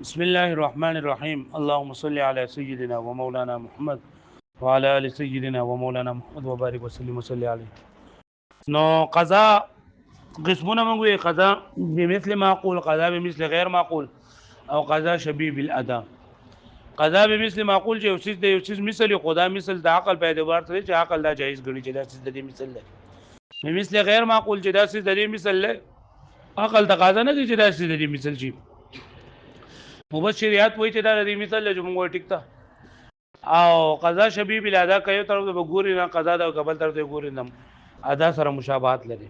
بسم الله الرحمن الرحيم اللهم صل على سيدنا ومولانا محمد وعلى آل سيدنا ومولانا محمد وبارك وسلم وصلي عليه. نو قضا قسمنا من وی قضا بمثل معقول، قضا بمثل غیر معقول، او قضا شبیه بالاداء. قضا بمثل معقول چې یو څه د یو څه مثل خدا مثل د عقل په اعتبار سره چې عقل دا جایز ګڼي چې دا څه د دې مثل دی. بمثل غیر معقول چې دا څه د دې مثل دی، عقل تقاضا نه کوي چې دا څه د دې مثل شي. مبشریات وایي چې دا د دې مثل له جمهور ټیک تا او قضا شبیه بالادا کوي طرف ته ګوري نه قضا دا قبل طرف ته ګوري نه ادا سره مشابهت لري.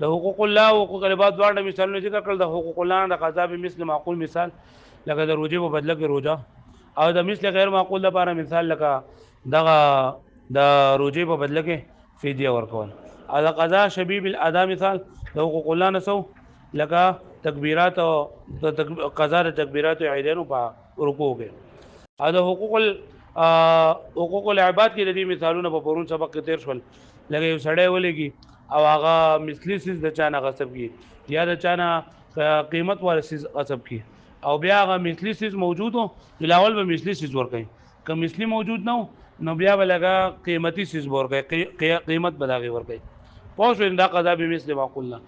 د حقوق الله او حقوق العباد دواړه مثالونه ذکر کړل. د حقوق الله د قضا به مثل معقول مثال لکه د روزه په بدله کې روزه، او د مثل غیر معقول لپاره مثال لکه دغه د روزه په بدله کې فدیه ورکول. او د قضا شبیه بالادا مثال د حقوق الله نسو لکه تکبیرات او قضا د تکبیرات او عیدانو په رکوع کې. او د حقوق العباد کې د دې مثالونه په پرون سبق کې تیر شول. لکه یو سړی ولګي او هغه مثلی سیز د چانه غصب کی یا د چانه قیمت ولا سیز غصب کی او بیا هغه مثلی سیز موجود وو بلاول به مثلی سیز ورکړي. که مثلی موجود نه نو بیا ولګه قیمتي سیز ورکړي، قیمت بداغي ورکړي. پوه شو دا قضا به مثل معقول نه.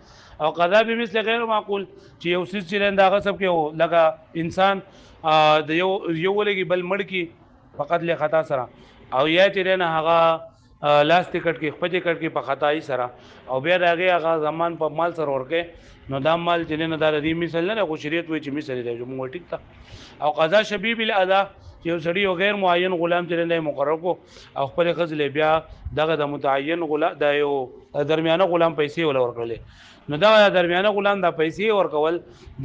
او قضا به مثل غیر معقول چې یو سیز چې دا غصب کې لکه انسان د یو ولګي بل مړ کی فقط له خطا سره، او یا چې نه هغه لاس ټیکټ کې خپل ټیکټ کې په خدای سره او بیا راغی هغه زمان په مال سره ورکه، نو دا مال چې نه د دې مثال نه خو شریعت وایي چې مثال دی جو مونږ ټیک تا. او قضا شبیه بالادا چې یو سړی یو غیر معین غلام چې نه مقرر کو او خپل غزل بیا دغه د متعین غلام د یو درمیانه غلام پیسې ول ورکړلې، نو دا درمیانه غلام د پیسې ورکول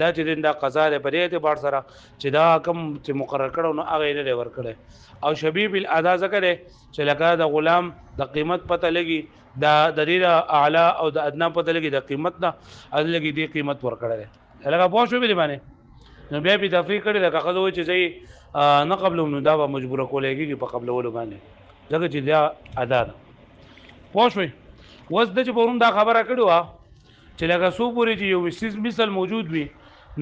دا چې دا قضا ده په دې اعتبار سره چې دا کم چې مقرر کړو نو هغه نه ورکړي. او شبیه بالادا ذکر چې لکه د غلام د قیمت پته لګي د دې اعلی او د ادنا پته لګي د قیمت نه اد لګي دی قیمت ورکړل. لکه پوه شو به باندې نو بیا په تفریق کړي لکه خزه وي چې زي نه قبل نو دا به مجبور کولېږي په قبل ولو باندې ځکه چې دا ادا ده. پوه شو وس د چې پرون دا خبره کړو چې لکه سو پوری چې یو مثال موجود وي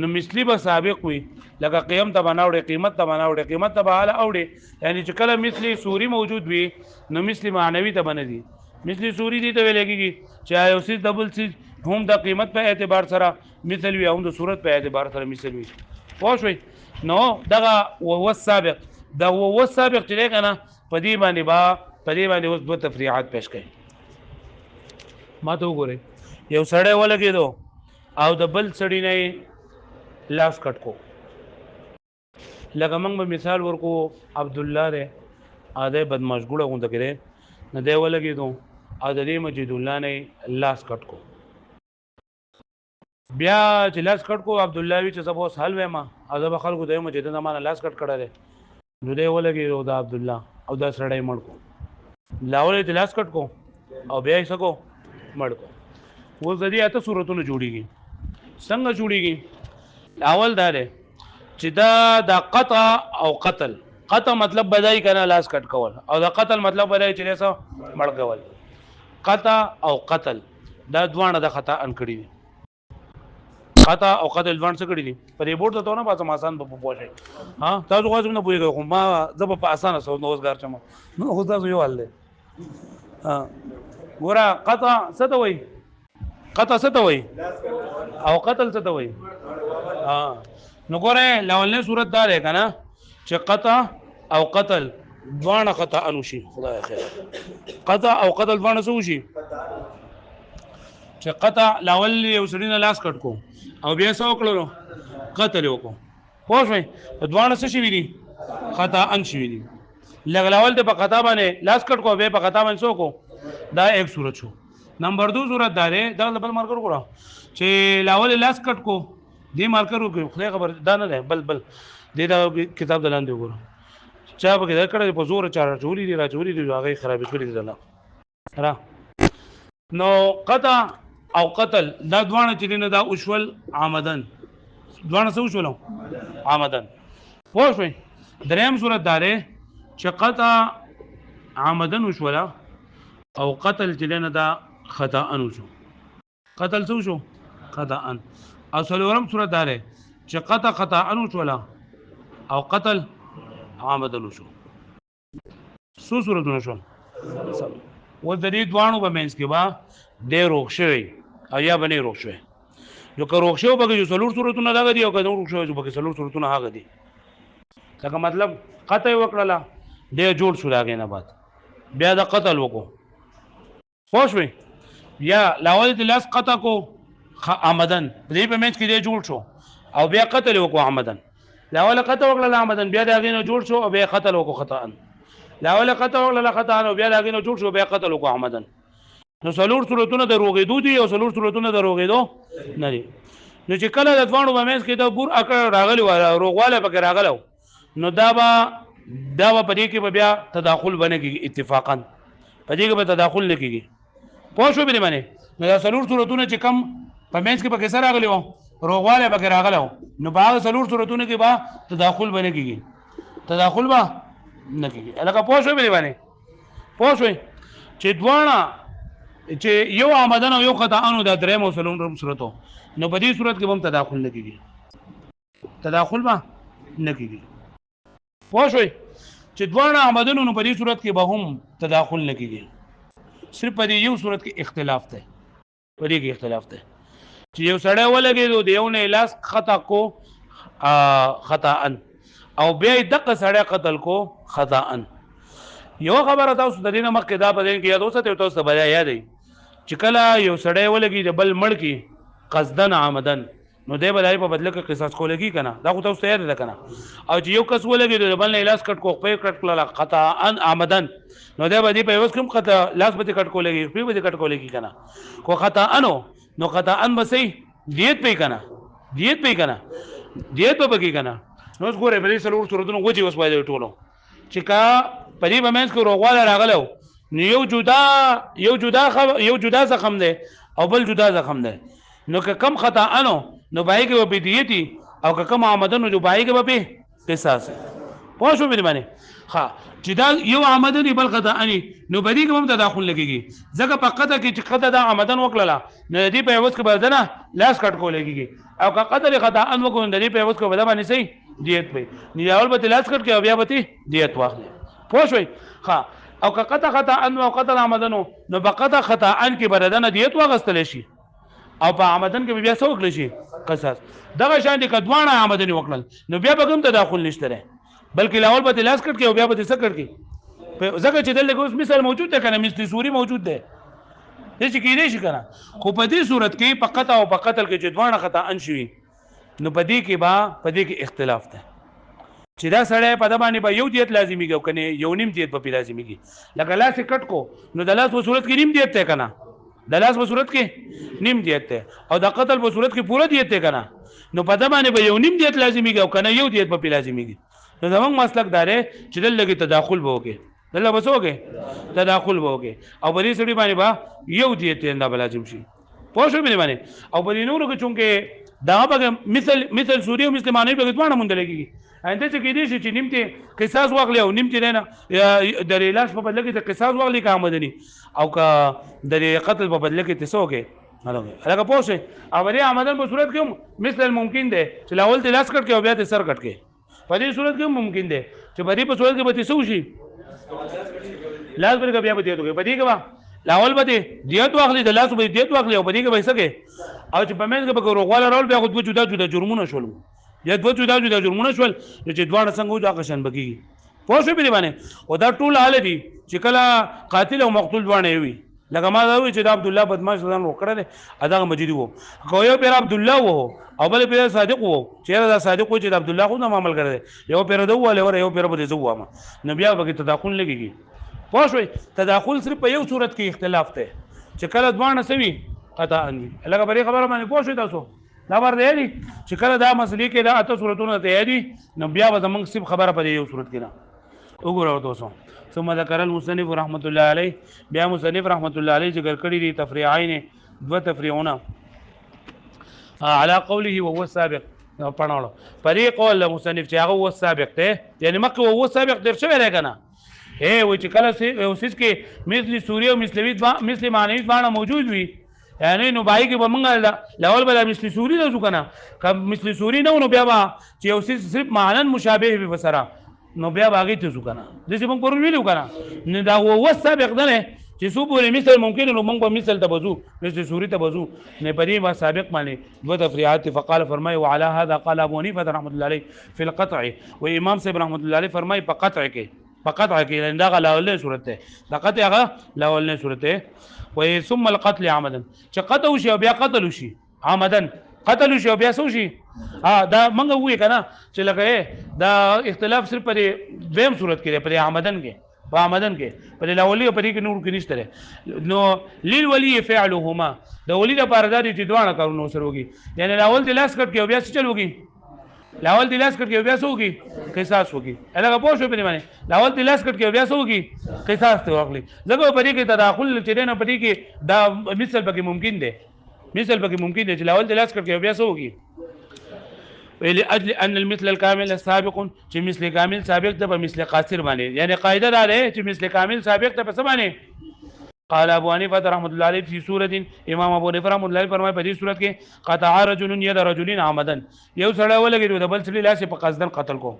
نو مثلی به سابق وي، لکه قیام ته بناوړي قیمت ته بناوړي قیمت ته به اوړي، یعنی چې کله مثلی سوری موجود وي نو مثلی معنوي ته بندي. مثلی سوری دي ته ویل کېږي چې یو سیز ډبل سیز هم د قیمت په اعتبار سره مثل وي هم د صورت په اعتبار سره مثل وي. پوه شئ نو دغه وهو السابق دا وهو السابق چې دی کنه په دې باندې اوس دوه تفریعات پیش کړي. ما ته وګورئ یو سړی ولګېدو او د بل سړی نه لاس کټ کو، لکه موږ به مثال ورکو عبد الله دی اده بدمشغوله غونډه کړي نه دی ولګېدو او د دې مجید الله نه لاس کټ کو. بیا چې لاس کټ کو عبد الله وی چې زه اوس حل وایم او زه به خلکو د مجید نه مان لاس کټ کړه نو دی ولګېدو د عبد الله او دا سړی مړ کو. لاول ته لاس کټ کو او بیا یې سکو مړ کو. و زدي اته صورتونه جوړیږي. څنګه جوړیږي؟ اول دا دی چې دا د قطع او قتل. قطع مطلب بدای کنه لاس کټ کول او دا قتل مطلب بدای چې له مړ کول. قطع او قتل دا دوانه د خطا ان کړی دي. قطع او قتل دوان څه کړی دي په دې بورډ ته نه پاتم آسان په پوښي. ها تاسو غواړئ نه پوهیږئ خو ما زب په آسان سره نو وزګار چم نو خو تاسو یو حل دی. ها ګوره قطع څه ته وایي؟ قطع څه ته وایي او قتل څه ته وایي؟ نو ګوره لاولنه صورت دا ده کنه چې قطع او قتل دوانه قطع انوشي. خدای خیر قطع او قتل دوانه څه وشي چې قطع لاول یو سړی نه لاس کټ کو او بیا څه وکړو قتل وکړو. پوه شئ دوانه څه شي دي قطع ان شي دي. لګلاول ته په قطع باندې لاس کټ کو به په قطع باندې څه کو دا ایک صورت شو. نمبر 2 صورت دا ده دا بل مارکر کړو چې لاول لاس کټ کو دې مارکر وکړو خدای خبر دا نه ده بل دې دا کتاب دلاندې وګورو چا به دا کړه په زور چار چوری دي را چوری دي هغه خراب کړی دي الله را. نو قطع او قتل دا دوانه چې نه دا اوشول عامدن دوانه څه اوشول عامدن. پوه شئ دریم صورت دا ده چې قطع عامدن اوشولا او قتل چې نه دا خطا ان وشو. قتل څه وشو خطا ان. او څلورم صورت دا ده چې قطع ان وشولا او قتل عمدن شو څو صورتونه شو و د دې دوانو په منځ کې با د روغ شوی او یا باندې روغ شوی یو که روغ شوی به یو څلور صورتونه دغه دي او که روغ شوی به څلور صورتونه هغه دي څنګه مطلب قطع وکړه د جوړ شو لاګې نه بعد بیا د قتل وکړو خوښ وي یا لاول د لاس قطع کو عمدن دې په منځ کې دې جوړ شو او بیا قتل وکړو عمدن لاول قطع وکړه عمدن بیا دغه نه جوړ شو او بیا قتل وکړو خطا لاول قطع وکړه خطا او بیا دغه نه جوړ شو بیا قتل وکړو عمدن نو څلور صورتونه د روغېدو دي او څلور صورتونه د روغېدو نه دي نو چې کله د دوانو په منځ کې د بور اکړ راغلی و روغواله پکې راغلو نو دا به په دې کې به بیا تداخل بنه کېږي اتفاقا په دې کې به تداخل نه کېږي پوه شو بری باندې نو دا څلور صورتونه چې کم په منځ کې پکې سره راغلی و روغواله پکې راغلو نو په هغه څلور صورتونه کې به تداخل بنه کېږي تداخل به نه کېږي لکه پوه شو بری باندې پوه شوئ چې دواړه چې یو آمدن او یو خطا انو دا درې مو څلورم صورتو نو په دې صورت کې هم تداخل نه کېږي تداخل به نه کېږي پوه شوئ چې دواړه آمدنو نو په دې صورت کې به هم تداخل نه کېږي صرف په دې یو صورت کې اختلاف دی په دې کې اختلاف دی چې یو سړی ولګېدو د یو نه لاس خطا کو خطا ان او بیا یې دقه سړی قتل کو خطا ان یو خبره تاسو د دې نه مخکې دا په ذهن کې یاد وساتئ تاسو ته بیا یادوي چې کله یو سړی ولګي د بل مړ کې قصدن عمدن نو دی به د هغې په بدله کې قصاص کولګي که نه دا خو تاسو ته یاد ده که نه او چې یو کس ولګېدو د بل نه لاس کټ کو خپې کټ کړله قطعا عمدن نو دی به دې په عوض کې هم لاس به دې کټ کولګي خپې به دې کټ کولګي که نه خو قطعا نو قطعا به صحیح دیت پې که نه دیت پې که نه دیت به پکې که نه نو اوس ګورئ په دې څلور صورتونو وجې اوس باید ټولو چې که په دې په منځ کې روغواله راغلی نو یو جدا زخم دی او بل جدا زخم دی نو که کم خطا انو نو بای کې به دیتی او که کم آمدن نو بای کې به قصاص پوه شو مې باندې ها چې دا یو آمدن بل خطا اني نو بدی کې هم تداخل لګيږي ځکه په قطع کې چې قطع دا آمدن وکړه نو دې په عوض کې بدنه لاس کټ کولېږي او که قطع خطا ان وکړو دې په عوض کې بدنه باندې صحیح دیت په نیاول به لاس کټ کې او بیا به دیت واخلي پوه شوي ها او که قطع خطا ان او قطع آمدنو نو په قطع خطا ان کې بدنه دیت واغستل شي او په آمدن کې بیا څه وکړل شي قصاص دغه شان دي که دواړه آمدنې وکړل نو بیا به کوم تداخل نشته دی بلکې لاول به لاس کټ کې او بیا به څه کټ کې ځکه چې دلته اوس مثال موجود دی که نه مثل سوري موجود دی داسې کېدی شي که نه خو په دې صورت کې په قطع او په قتل کې چې دواړه خطا ان شوي نو په دې کې اختلاف دی چې دا سړی په ده باندې به یو دیت لازمیږي او که نه یو نیم دیت به پې لازمیږي لکه لاس یې کټ کو نو د لاس په صورت کې نیم دیت دی که نه د لاس په صورت کې نیم دیت دی او د قتل په صورت کې پوره دیت دی که نه نو په ده باندې به یو نیم دیت لازمیږي او که نه یو دیت به پې لازمیږي نو زموږ مسلک دا دی چې دلته کې تداخل به وکړي دلته به څه وکړي تداخل به وکړي او په دې سړي باندې به یو دیت دا به لازم شي پوه شو مې باندې او په دې نورو کې چونکې دغه پکې مثل سوري او مثل معنوي پکې دواړه موندلی کېږي انده چې کېدی شي چې نیم ته قصاص واخلي او نیم چې نه د لاس په بدله کې ته قصاص واخلي که آمدني او که د قتل په بدله کې ته څه وکړي هلکه پوه شئ او د آمدن په صورت کې هم مثل ممکن دی چې لاول ته لاس کټ کړي او بیا ته سر کټ کړي په دې صورت کې هم ممکن دی چې په دې په صورت کې به ته څه وشي لاس به بیا به دیت وکړي په دې کې به لاول به دیت واخلي د لاس به دیت واخلي او په دې کې به څه کوي او چې په منځ کې به روغواله راول بیا خو دوه جدا جدا جرمونه شول یا دوه جدا جدا جرمونه شول چې دواړه څنګه وو هغه شان به کېږي پوه شوې پرې باندې او دا ټول حاله دي چې کله قاتل او مقتول دواړه وي لکه ما دا وایي چې د عبدالله بدماش ځان وکړی دی دغه مجدي و که یو پیر عبدالله و او بل پیر صادق و چېرې دا صادق و چې د عبدالله خو نه عمل کړی دی یو پیر ده ووهلی وره یو پیر به دې زه ووامه نو بیا پکې تداخل لګېږي پوه شوئ تداخل صرف په یو صورت کې اختلاف دی چې کله دواړه څه وي قطعا وي لکه په دې خبره باندې پوه شوئ تاسو دا ورته یادي چې کله دا مسلې کې دا اته صورتونه ته یادي نو بیا به زموږ صرف خبره په دې یو صورت کې نه وګورئ تاسو ثم ذكر المصنف رحمة الله عليه بیا مصنف رحمة الله عليه ذکر کړی دي تفریعین دو تفریعونه على قوله وهو السابق پړاړو پرې قول مصنف چې هغه هو السابق ته یعنی مکه هو السابق در شوی دی کنه و چې کله اوسس کې مثل سوری او مثل معنوي باندې موجود وي یعنی نو بای کې به موږ لاول بل مثل سوری د کنه کم مثل سوری نو بیا با چې یو صرف معنا مشابه به وسره نو بیا باغی ته ځو کنه د دې موږ پرون ویلو کنه نه دا و سابق نه چې سو پورې مثل ممکن نو موږ په مثل ته بزو مثل سوری ته بزو نه پدې ما سابق باندې دو تفریعات فقال فرمای وعلى هذا قال ابو حنیفه رحمه الله علیه في القطع و امام صاحب رحمه الله علیه فرمای په قطع کې دا غلاولې صورت ده دا قطع هغه لاولې صورت ده و ثم القتل عمدا چې قتل شي بیا قتل شي عمدا قتل شي بیا سو شي دا منګه وې کنه چې لکه دا اختلاف صرف په دویم صورت کې په عمدن کې په عمدن کې په لاولي او په کې نور کې نشته نو لیل ولی فعلهما د ولی د پارداري چې دوانه کارونه سره وږي یعنی لاول د لاس کټ کې بیا څه چلوږي لاول د لاس کټ کې بیا څه وږي قصاص وږي هغه پوه شو په باندې لاول د لاس کټ کې بیا څه وږي قصاص ته واخلي زګو په دې کې تداخل چې نه په دې کې دا مثال پکې ممکن دی مثال پکې ممکن دی چې لاول د لاس کټ کې بیا څه وږي ولأجل ان المثل الكامل السابق چې مثل کامل سابق ته په مثل قاصر باندې یعنی قاعده دا ده چې مثل کامل سابق ته په څه باندې قال ابو حنیفه رحمۃ اللہ علیہ فی سورۃ امام ابو حنیفه رحمۃ اللہ علیہ فرمایي په دې صورت کې قطع رجل يد رجل عمدا یو سړی ولګي د بل سړي لاس په قصدن قتل کو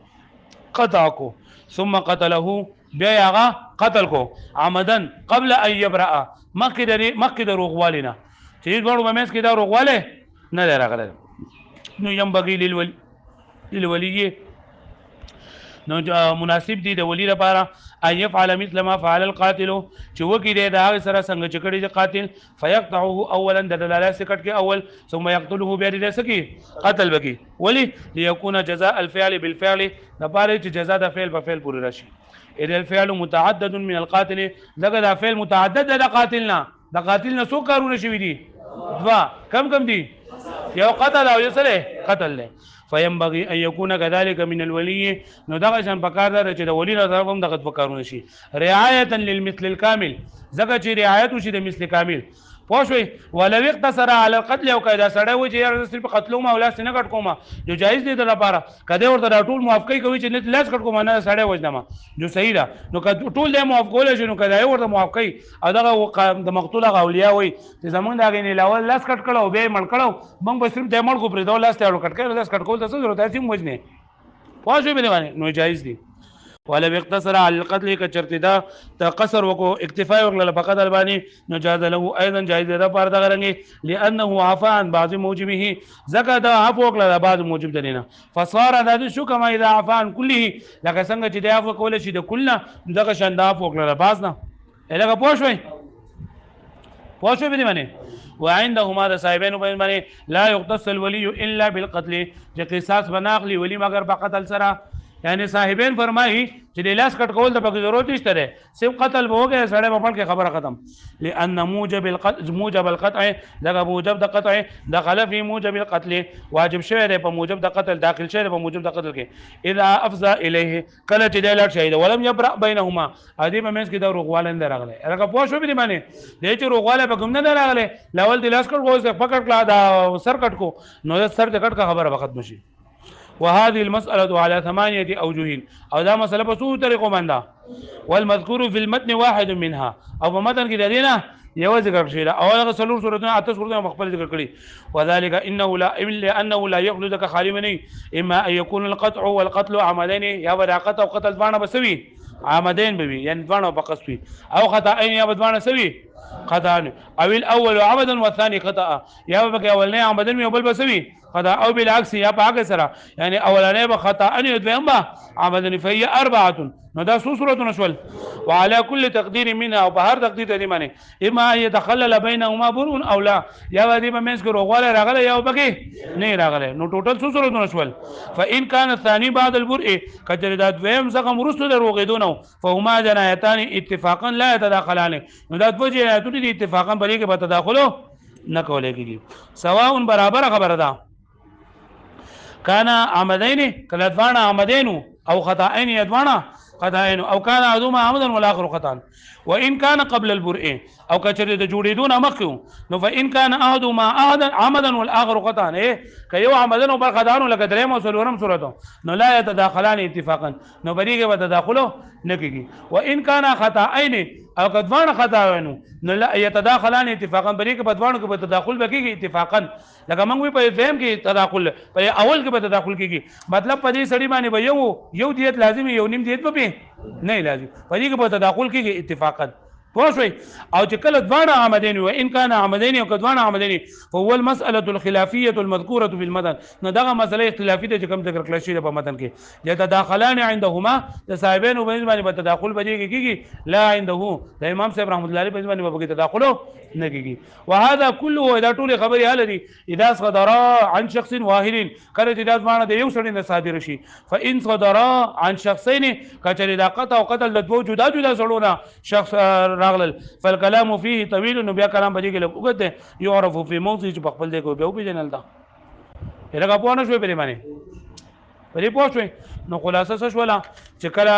قطع کو ثم قتله بیا هغه قتل کو عمدا قبل ان يبرأ مخکې د روغوالینه چې دوړو مېس کې دا روغواله نه راغله نو ينبغي للولي نو مناسب دي د ولی لپاره ان يفعل مثل ما فعل القاتل چې وکي د هغه سره څنګه چې کړي د قاتل فيقطعه اولا د دلاله سکټ کې اول ثم يقتله بیا د سکی قتل بکی ولی ليكون جزاء الفعل بالفعل د پاره چې جزاء د فعل په فعل پوری راشي اذا الفعل متعدد من القاتل دغه د فعل متعدد د قاتلنا سو کارونه شوي دي دوا کم دي یو قتل او یو سره قتل له فينبغي ان يكون كذلك من الولي نو دغه شان پکار ده چې د ولی نه طرف هم دغه پکارونه شي رعایتا للمثل الكامل زکه چې رعایت وشي د مثل کامل پوښوي ولو اقتصر على القتل او کدا سړی و چې صرف قتلو ما ولا سینه کټ کوما جو جایز دي د لپاره کده ورته ټول موافقه کوي چې نه لاس کټ کوما نه سړی وځنما جو صحیح ده نو کله ټول له موافقه شي نو کدا ورته موافقه او دغه د مقتول غولیا وي چې زمونږ دغه نه لاول لاس کټ کړو به مړ کړو موږ به صرف د مړ کو پر دوه لاس ته کټ کړو لاس کټ کول څه ضرورت ہے سیم وځنه پوښوي به باندې نو جایز دي ولا اقتصر على القتل كچرتدا تقصر وکو اکتفا وکړه فقط الباني نجاز له ايضا جائز ده پر دغه رنګي لانه عفا عن بعض موجبه زکه دا عفو وکړه بعض موجب دنه فصار ذات شو كما اذا عفا عن كله لکه څنګه چې دا عفو کول شي د کله دغه شند عفو وکړه بعض نه الګه پوښوي به باندې وعندهما صاحبين باندې لا يقتص الولي الا بالقتل چې قصاص بناخلي ولی مگر بقتل سره یعنی صاحبین فرمایي چې د لاس کټ کول د پکې ضرورت نشته ده صرف قتل به وګه سړی په کې خبره ختم لان موجب القطع دغه موجب د قطع دخل فی موجب القتل واجب شوی دی په موجب د قتل داخل شوی دی په موجب د قتل کې اذا افضى الیه کله چې د لاټ شهید ولم یبرأ بینهما ادي په منځ کې د روغوالند راغله هغه پوه شو به باندې د چې روغواله په کوم نه راغله لاول د لاس کټ کوو پکړ کړه دا سر کټ کو نو سر د کټ کا خبره وخت مشي وهذه المسألة على 8 أوجه او دا مسألة په څو طریقو باندې والمذكور في المتن واحد منها او په متن کې د دې نه یو ذکر شوی دا اول غسلور صورتونه اته صورتونه مخبل ذکر کړي وذلك انه لا الا انه لا يخلدك خالمني اما ان يكون القطع والقتل عمدين يا وداقه او قتل باندې بسوي عمدين بوي يعني باندې بقصوي او خطأين يا بدوانه سوي خطأ او الاول عمدا والثاني خطأ يا بقى اولني عمدا وبل بسوي خطأ او بالعكس يا باغ سره يعني اولاني بخطأ ان يدوم با عمدا فهي 4 نو دا سو صورت نشول وعلى كل تقدير منها او بهر تقدير دې معنی اما يتخلل بينهما بر او لا یا دې په منځ کې روغواله راغله یا بګي نه راغله نو ټوټل سو صورت نشول فان كان الثاني بعد البرء کجر دا دویم څنګه مرستو د روغېدونو فهما جنایتان اتفاقا لا يتداخلان نو دا دوه جنایتونه دي اتفاقا بلې کې به تداخلو نه کولای کېږي سواء برابر خبره ده كان عمدين کله دوانه عمدين او خطأين يدوانه قطعين او كان احدهما عمدا والاخر خطا وان كان قبل البرء او کچره د جوړېدون مخکو نو فان كان احدهما عمدا والاخر خطا کيو عمدا او خطا لك درهم او سلورم صورتو نو لا يتداخلان اتفاقا نو بریګه به تداخلو نکېږي وان كان خطأين او کدوان خطا وینو نو لا يتداخلان اتفاقا بری کې بدوانو کې به تداخل بکیږي اتفاقا لکه موږ وی په فهم کې تداخل په اول کې به تداخل کیږي مطلب په دې سړی باندې به یو دیت لازمي یو نیم دیت به نه لازم په دې کې به تداخل کیږي اتفاقا پوه شئ او چې کله دواړه عامدین و ان کان عامدین او کدوانه عامدین فهو المساله الخلافيه المذكوره في المتن نو دغه مسله اختلافي ده چې کوم ذکر کړل شوی په متن کې يتداخلان عندهما د صاحبین وبین باندې په تداخل بږي کیږي لا عنده د امام صاحب رحمت الله علیه په باندې په تداخل نه کیږي وهذا كله اذا ټول خبري حل دي اذا صدر عن شخص واحد کله چې دا ځوانه د یو سړي نه صادر شي فان صدر عن شخصين کچری دا قطع او قتل د دوه جدا جدا سړونه شخص راغلل فالكلام فيه طويل نو بیا کلام بږي کې لږ وګت يعرف في موضع چې په خپل دی کو به پیژنل دا هغه په نه شوي په معنی پرې پوښوي نو خلاصه څه شولا چې کله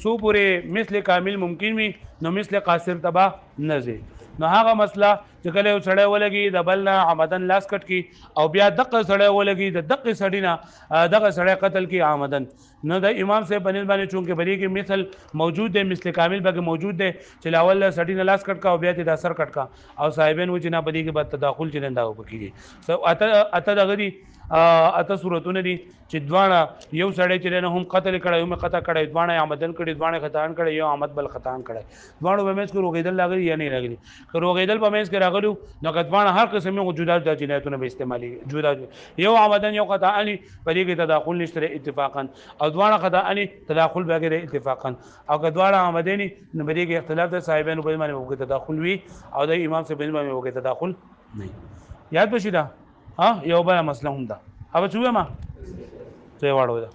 سو پورې مثل کامل ممکن وي نو مثل قاصر تبا نه زی نو هغه مسله چې کله یو سړی ولګي د بل نه عمدن لاس کټ کی او بیا دغه سړی ولګي د دغه سړی نه دغه سړی قتل کی عمدن نو د امام صاحب بنل باندې چونکه بری کې مثل موجود دی مثل کامل بګه موجود دی چې لاول سړی نه لاس کټ کا او بیا د اثر کټ کا او صاحبین و چې نه بری کې بعد تداخل چې نه دا وکړي سو اته دغه دی اته صورتونه دي چې دوانه یو سړی چې نه هم قتل کړي هم قطع کړي دوانه عمدن کړي دوانه خطان کړي یو عمد بل خطان کړي دوانه به مېس کو روغیدل لاغلی یا نه لاغلی که روغیدل په مېس کې راغلو نو کدوانه هر قسم یو جدا د جنایتونو به استعمالي جدا یو عمدن یو قطع علي پرې کې تداخل نشته اتفاقا او دوانه قطع علي تداخل بغیر اتفاقا او کدوانه عمدني نو پرې کې اختلاف د صاحبانو په باندې وګړي تداخل وي او د امام صاحب په باندې وګړي تداخل نه یاد بشي دا ها یو بل مسله هم ده اوبه چوه ما څه واړو ده